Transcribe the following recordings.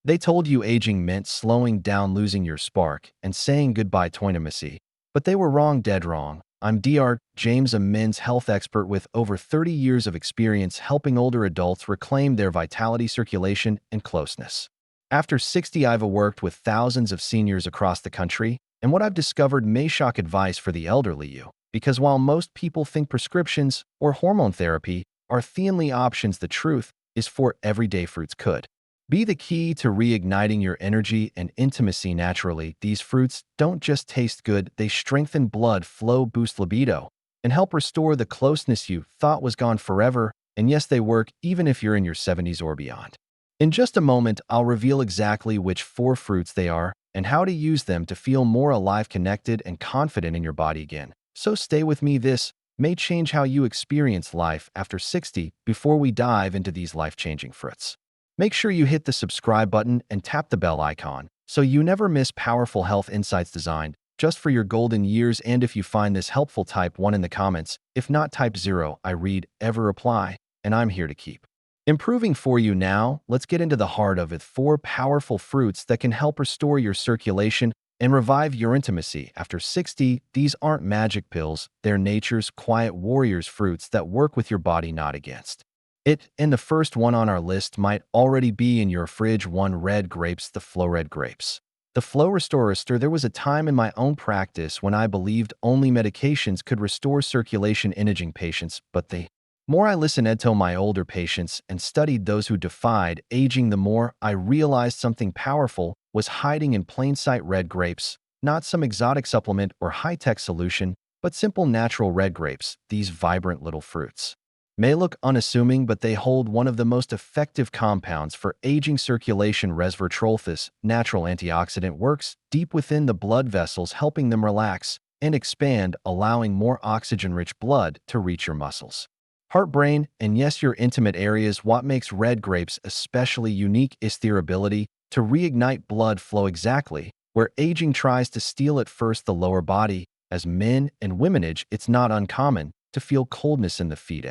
They told you aging meant slowing down, losing your spark, and saying goodbye to intimacy. But they were wrong, dead wrong. I'm Dr. James, a men's health expert with over 30 years of experience helping older adults reclaim their vitality, circulation, and closeness. After 60, I've worked with thousands of seniors across the country, and what I've discovered may shock advice for the elderly you. Because while most people think prescriptions or hormone therapy are the only options, the truth is for everyday fruits could be the key to reigniting your energy and intimacy naturally. These fruits don't just taste good, they strengthen blood flow, boost libido, and help restore the closeness you thought was gone forever. And yes, they work even if you're in your 70s or beyond. In just a moment, I'll reveal exactly which 4 fruits they are and how to use them to feel more alive, connected, and confident in your body again. So stay with me. This may change how you experience life after 60. Before we dive into these life-changing fruits, make sure you hit the subscribe button and tap the bell icon so you never miss powerful health insights designed just for your golden years. And if you find this helpful, type 1 in the comments. If not, type 0. I read every reply, and I'm here to keep improving for you. Now, let's get into the heart of it. 4 powerful fruits that can help restore your circulation and revive your intimacy after 60. These aren't magic pills, they're nature's quiet warriors, fruits that work with your body, not against it. And the first one on our list might already be in your fridge. 1. Red grapes. The flow red grapes. The flow restorer. There was a time in my own practice when I believed only medications could restore circulation in aging patients, but the more I listened to my older patients and studied those who defied aging, the more I realized something powerful was hiding in plain sight. Red grapes, not some exotic supplement or high-tech solution, but simple natural red grapes. These vibrant little fruits may look unassuming, but they hold one of the most effective compounds for aging: circulation. Resveratrol. This natural antioxidant works deep within the blood vessels, helping them relax and expand, allowing more oxygen-rich blood to reach your muscles, heart, brain, and yes, your intimate areas. What makes red grapes especially unique is their ability to reignite blood flow exactly where aging tries to steal it. First, the lower body. As men and women age, it's not uncommon to feel coldness in the feet,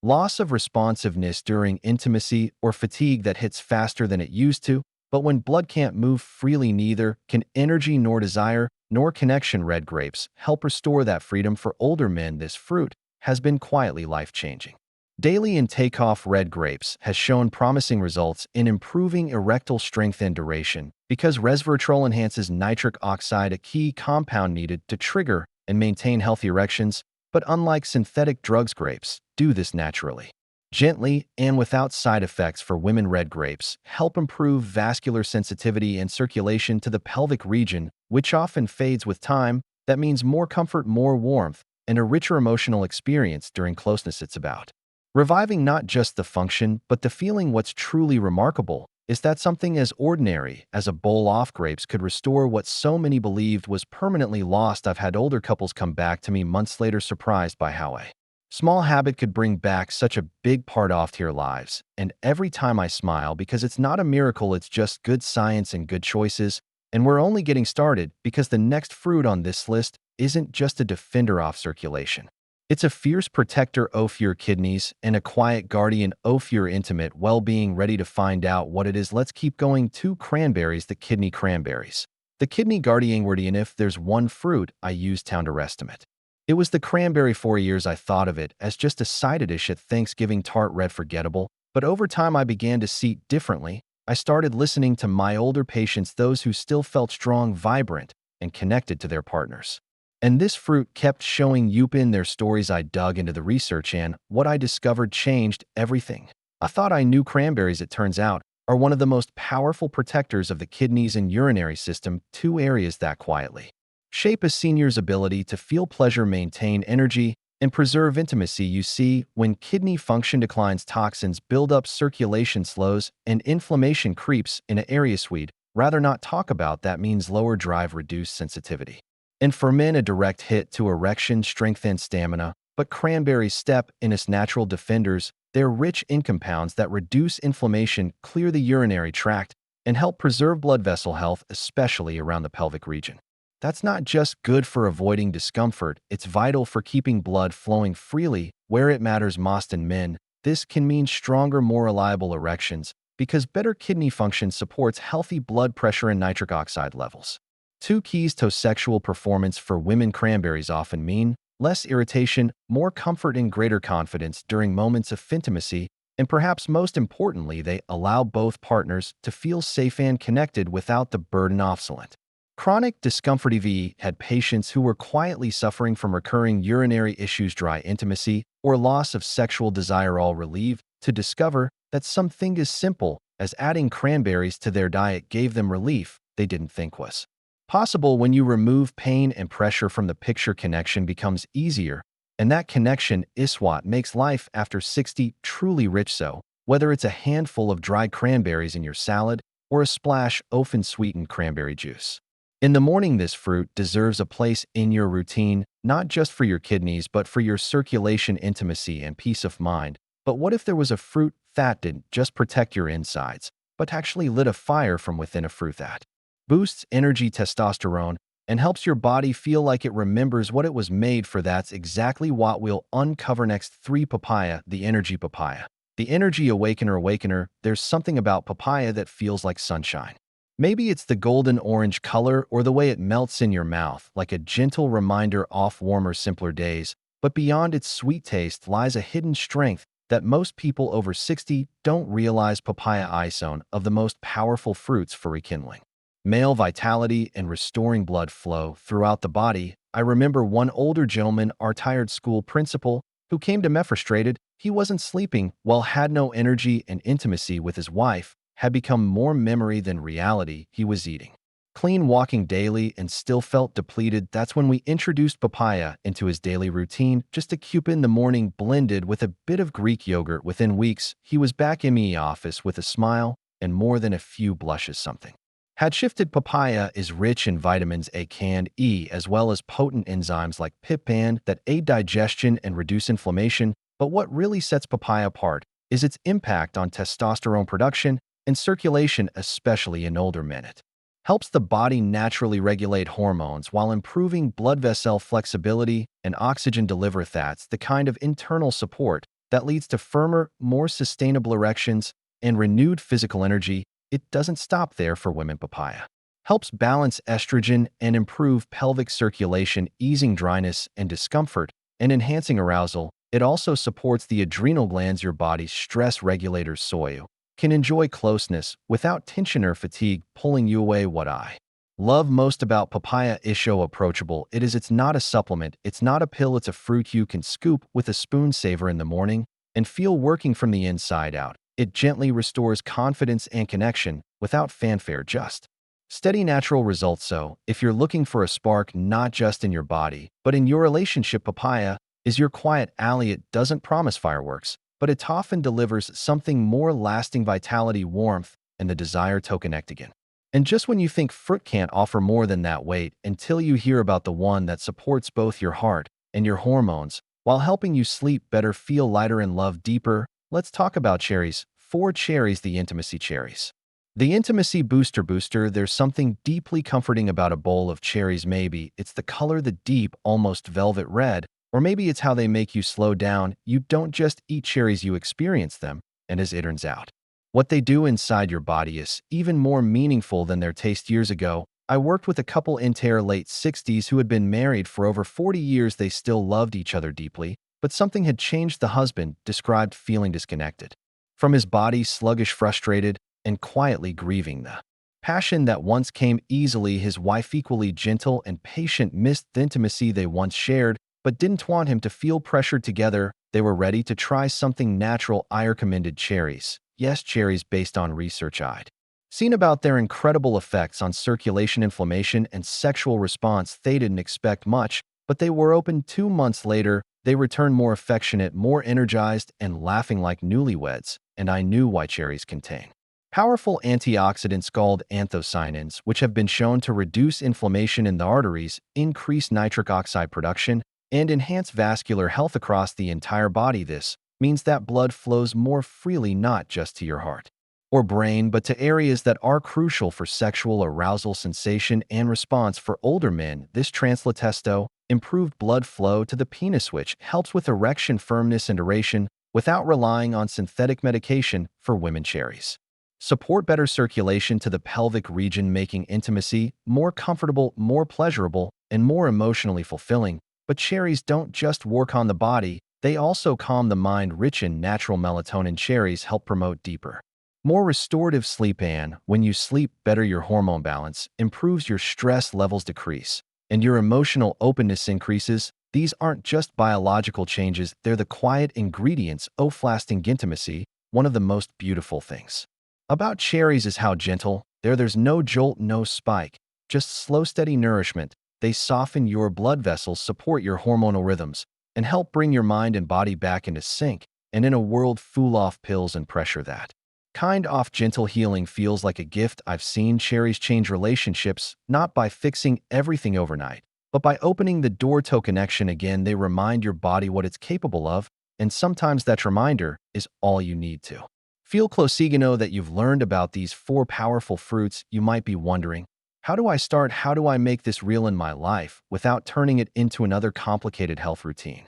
loss of responsiveness during intimacy, or fatigue that hits faster than it used to. But when blood can't move freely, neither can energy nor desire nor connection. Red grapes help restore that freedom for older men. This fruit has been quietly life-changing. Daily intake of red grapes has shown promising results in improving erectile strength and duration because resveratrol enhances nitric oxide, a key compound needed to trigger and maintain healthy erections. But unlike synthetic drugs, grapes do this naturally, gently, and without side effects. For women, red grapes help improve vascular sensitivity and circulation to the pelvic region, which often fades with time. That means more comfort, more warmth, and a richer emotional experience during closeness. It's about reviving not just the function, but the feeling. What's truly remarkable is that something as ordinary as a bowl of grapes could restore what so many believed was permanently lost. I've had older couples come back to me months later, surprised by how a small habit could bring back such a big part of their lives. And every time I smile, because it's not a miracle, it's just good science and good choices. And we're only getting started, because the next fruit on this list isn't just a defender of circulation. It's a fierce protector of your kidneys and a quiet guardian of your intimate well-being. Ready to find out what it is? Let's keep going. 2. Cranberries. The kidney cranberries. The kidney guardian guardian. If there's one fruit I used to underestimate, it was the cranberry. For years I thought of it as just a side dish at Thanksgiving, tart, red, forgettable. But over time I began to see it differently. I started listening to my older patients, those who still felt strong, vibrant, and connected to their partners. And this fruit kept showing up in their stories. I dug into the research, and what I discovered changed everything. I thought I knew cranberries, it turns out, are one of the most powerful protectors of the kidneys and urinary system, 2 areas that quietly shape a senior's ability to feel pleasure, maintain energy, and preserve intimacy. You see, when kidney function declines, toxins build up, circulation slows, and inflammation creeps in an area we'd rather not talk about. That means lower drive, reduced sensitivity, and for men, a direct hit to erection, strength, and stamina. But cranberries step in as natural defenders. They're rich in compounds that reduce inflammation, clear the urinary tract, and help preserve blood vessel health, especially around the pelvic region. That's not just good for avoiding discomfort, it's vital for keeping blood flowing freely where it matters most in men. This can mean stronger, more reliable erections, because better kidney function supports healthy blood pressure and nitric oxide levels. 2 keys to sexual performance for women. Cranberries often mean less irritation, more comfort, and greater confidence during moments of intimacy, and perhaps most importantly, they allow both partners to feel safe and connected without the burden of obsolete. Chronic discomfort. EV had patients who were quietly suffering from recurring urinary issues, dry intimacy, or loss of sexual desire, all relieved to discover that something as simple as adding cranberries to their diet gave them relief they didn't think was possible. When you remove pain and pressure from the picture, connection becomes easier, and that connection is what makes life after 60 truly rich. So, whether it's a handful of dried cranberries in your salad or a splash of sweetened cranberry juice in the morning, this fruit deserves a place in your routine, not just for your kidneys, but for your circulation, intimacy, and peace of mind. But what if there was a fruit that didn't just protect your insides, but actually lit a fire from within? A fruit that boosts energy, testosterone, and helps your body feel like it remembers what it was made for. That's exactly what we'll uncover next. 3. Papaya, the energy papaya. The energy awakener. There's something about papaya that feels like sunshine. Maybe it's the golden orange color or the way it melts in your mouth, like a gentle reminder of warmer, simpler days. But beyond its sweet taste lies a hidden strength that most people over 60 don't realize. Papaya is one of the most powerful fruits for rekindling male vitality and restoring blood flow throughout the body. I remember one older gentleman, our tired school principal, who came to me frustrated. He wasn't sleeping well, had no energy, and intimacy with his wife had become more memory than reality. He was eating clean, walking daily, and still felt depleted. That's when we introduced papaya into his daily routine, just a cup in the morning blended with a bit of Greek yogurt. Within weeks, he was back in the office with a smile and more than a few blushes. Something had shifted. Papaya is rich in vitamins A and E, as well as potent enzymes like pippan that aid digestion and reduce inflammation. But what really sets papaya apart is its impact on testosterone production and circulation, especially in older men. It helps the body naturally regulate hormones while improving blood vessel flexibility and oxygen delivery. That's the kind of internal support that leads to firmer, more sustainable erections and renewed physical energy. It doesn't stop there for women. Papaya helps balance estrogen and improve pelvic circulation, easing dryness and discomfort and enhancing arousal. It also supports the adrenal glands, your body's stress regulators. Soy can enjoy closeness without tension or fatigue pulling you away. What I love most about papaya is so approachable. It's not a supplement, it's not a pill, it's a fruit you can scoop with a spoon, savor in the morning, and feel working from the inside out. It gently restores confidence and connection without fanfare, just steady, natural results. So, if you're looking for a spark not just in your body, but in your relationship, papaya is your quiet ally. It doesn't promise fireworks, but it often delivers something more lasting: vitality, warmth, and the desire to connect again. And just when you think fruit can't offer more than that, wait until you hear about the one that supports both your heart and your hormones while helping you sleep better, feel lighter, and love deeper. Let's talk about cherries. 4 cherries, the intimacy cherries. The intimacy booster. There's something deeply comforting about a bowl of cherries. Maybe it's the color, the deep, almost velvet red, or maybe it's how they make you slow down. You don't just eat cherries, you experience them. And as it turns out, what they do inside your body is even more meaningful than their taste. Years ago, I worked with a couple in their late 60s who had been married for over 40 years. They still loved each other deeply, but something had changed. The husband described feeling disconnected from his body, sluggish, frustrated, and quietly grieving the passion that once came easily. His wife, equally gentle and patient, missed the intimacy they once shared, but didn't want him to feel pressured. Together, they were ready to try something natural. I recommended cherries. Yes, cherries, based on research I'd seen about their incredible effects on circulation, inflammation, and sexual response. They didn't expect much, but they were open. 2 months later, they returned more affectionate, more energized, and laughing like newlyweds. And I knew why. Cherries contain powerful antioxidants called anthocyanins, which have been shown to reduce inflammation in the arteries, increase nitric oxide production, and enhance vascular health across the entire body. This means that blood flows more freely, not just to your heart or brain, but to areas that are crucial for sexual arousal, sensation, and response. For older men, this translates testo, improved blood flow to the penis, which helps with erection, firmness, and duration without relying on synthetic medication. For women, cherries support better circulation to the pelvic region, making intimacy more comfortable, more pleasurable, and more emotionally fulfilling. But cherries don't just work on the body, they also calm the mind. Rich in natural melatonin, cherries help promote deeper, more restorative sleep. And when you sleep better, your hormone balance improves, your stress levels decrease, and your emotional openness increases. These aren't just biological changes, they're the quiet ingredients of lasting intimacy. One of the most beautiful things about cherries is how gentle. There's no jolt, no spike, just slow, steady nourishment. They soften your blood vessels, support your hormonal rhythms, and help bring your mind and body back into sync. And in a world full of pills and pressure, that kind of gentle healing feels like a gift. I've seen cherries change relationships, not by fixing everything overnight, but by opening the door to connection again. They remind your body what it's capable of, and sometimes that reminder is all you need to feel close. You know that you've learned about these four powerful fruits. You might be wondering, how do I start? How do I make this real in my life without turning it into another complicated health routine?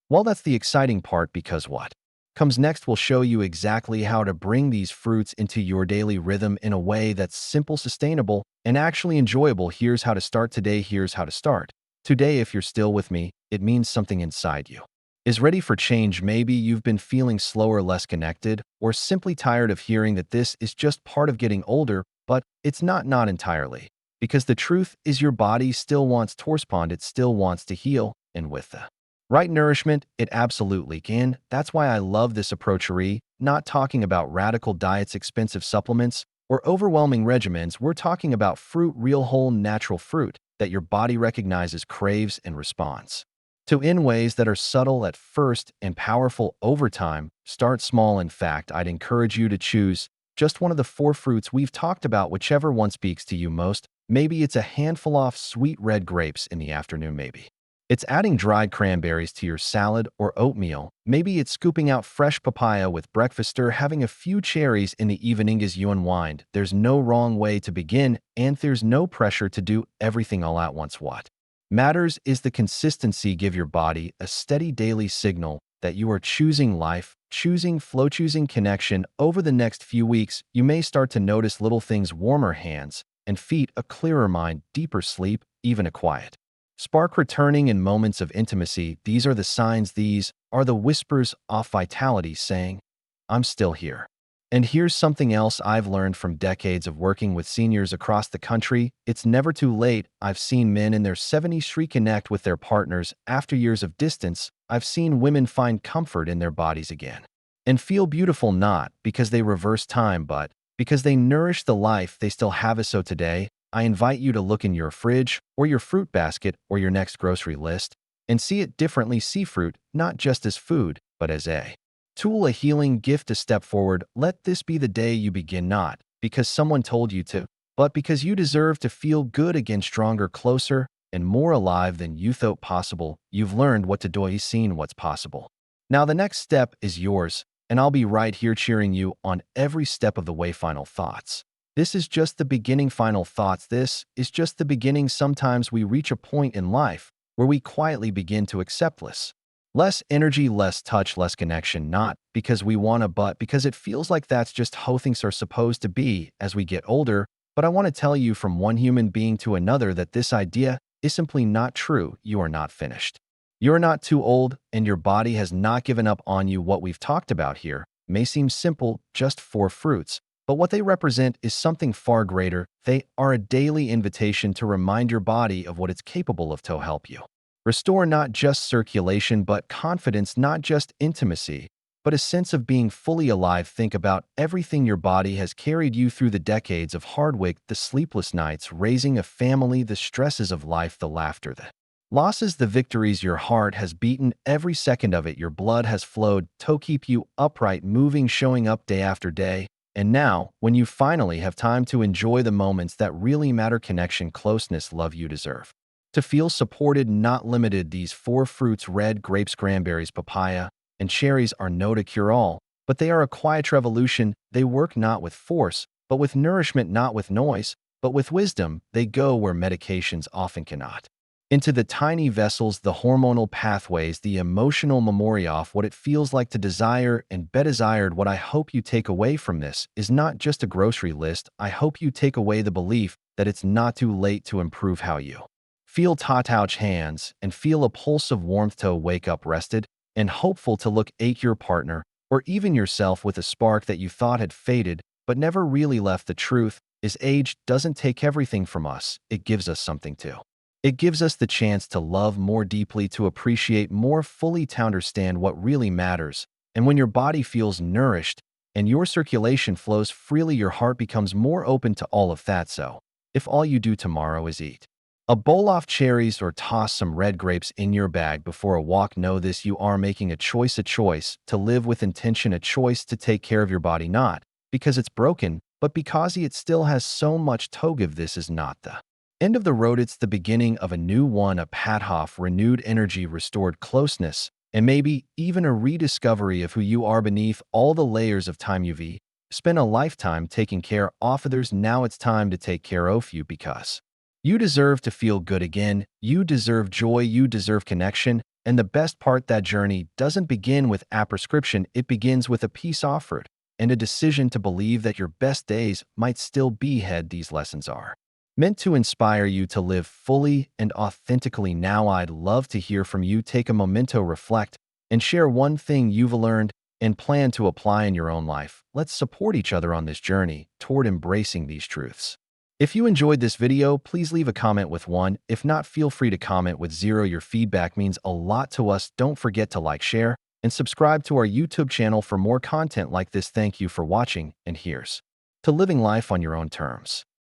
Well, that's the exciting part, because what comes next will show you exactly how to bring these fruits into your daily rhythm in a way that's simple, sustainable, and actually enjoyable. Here's how to start today. Here's how to start today. If you're still with me, it means something inside you is ready for change. Maybe you've been feeling slower, less connected, or simply tired of hearing that this is just part of getting older, but it's not entirely. Because the truth is, your body still wants to respond, it still wants to heal, and with the right nourishment, it absolutely can. That's why I love this approach. Not talking about radical diets, expensive supplements, or overwhelming regimens. We're talking about fruit, real, whole, natural fruit that your body recognizes, craves, and responds to in ways that are subtle at first and powerful over time. Start small. In fact, I'd encourage you to choose just one of the four fruits we've talked about, whichever one speaks to you most. Maybe it's a handful of sweet red grapes in the afternoon. Maybe it's adding dried cranberries to your salad or oatmeal. Maybe it's scooping out fresh papaya with breakfast or having a few cherries in the evening as you unwind. There's no wrong way to begin, and there's no pressure to do everything all at once. What matters is the consistency. Give your body a steady daily signal that you are choosing life, choosing flow, choosing connection. Over the next few weeks, you may start to notice little things: warmer hands and feet, a clearer mind, deeper sleep, even a quiet spark returning in moments of intimacy. These are the signs, these are the whispers of vitality saying, I'm still here. And here's something else I've learned from decades of working with seniors across the country: it's never too late. I've seen men in their 70s reconnect with their partners after years of distance. I've seen women find comfort in their bodies again and feel beautiful, not because they reverse time, but because they nourish the life they still have. So today, I invite you to look in your fridge or your fruit basket or your next grocery list and see it differently. See fruit not just as food, but as a tool, a healing gift, a step forward. Let this be the day you begin, not because someone told you to, but because you deserve to feel good again, stronger, closer, and more alive than you thought possible. You've learned what to do, you've seen what's possible. Now the next step is yours, and I'll be right here cheering you on every step of the way. Final thoughts. This is just the beginning. Final thoughts. This is just the beginning. Sometimes we reach a point in life where we quietly begin to accept less energy, less touch, less connection, not because we want to, but because it feels like that's just how things are supposed to be as we get older. But I want to tell you from one human being to another that this idea is simply not true. You are not finished. You're not too old, and your body has not given up on you. What we've talked about here may seem simple, just four fruits, but what they represent is something far greater. They are a daily invitation to remind your body of what it's capable of, to help you restore not just circulation, but confidence, not just intimacy, but a sense of being fully alive. Think about everything your body has carried you through: the decades of hard work, the sleepless nights, raising a family, the stresses of life, the laughter, the losses, the victories. Your heart has beaten every second of it. Your blood has flowed to keep you upright, moving, showing up day after day. And now, when you finally have time to enjoy the moments that really matter: connection, closeness, love, you deserve to feel supported, not limited. These four fruits, red grapes, cranberries, papaya, and cherries, are no to cure all, but they are a quiet revolution. They work not with force, but with nourishment, not with noise, but with wisdom. They go where medications often cannot. into the tiny vessels, the hormonal pathways, the emotional memory of what it feels like to desire and be desired. What I hope you take away from this is not just a grocery list. I hope you take away the belief that it's not too late to improve how you feel. Touch hands and feel a pulse of warmth to wake up rested and hopeful to look at your partner or even yourself with a spark that you thought had faded but never really left. The truth is age doesn't take everything from us. It gives us something too. It gives us the chance to love more deeply, to appreciate more fully, to understand what really matters. And when your body feels nourished and your circulation flows freely, your heart becomes more open to all of that. So, if all you do tomorrow is eat a bowl of cherries or toss some red grapes in your bag before a walk, know this: you are making a choice to live with intention, a choice to take care of your body, not because it's broken, but because it still has so much to give. This is not the end of the road, it's the beginning of a new one, a path, renewed energy, restored closeness, and maybe even a rediscovery of who you are beneath all the layers of time you've spent a lifetime taking care of others. Now it's time to take care of you, because you deserve to feel good again. You deserve joy. You deserve connection. And the best part, that journey doesn't begin with a prescription. It begins with a peace offered and a decision to believe that your best days might still be ahead. These lessons are meant to inspire you to live fully and authentically. Now, I'd love to hear from you. Take a moment, reflect, and share one thing you've learned and plan to apply in your own life. Let's support each other on this journey toward embracing these truths. If you enjoyed this video, please leave a comment with 1. If not, feel free to comment with 0. Your feedback means a lot to us. Don't forget to like, share, and subscribe to our YouTube channel for more content like this. Thank you for watching, and here's to living life on your own terms.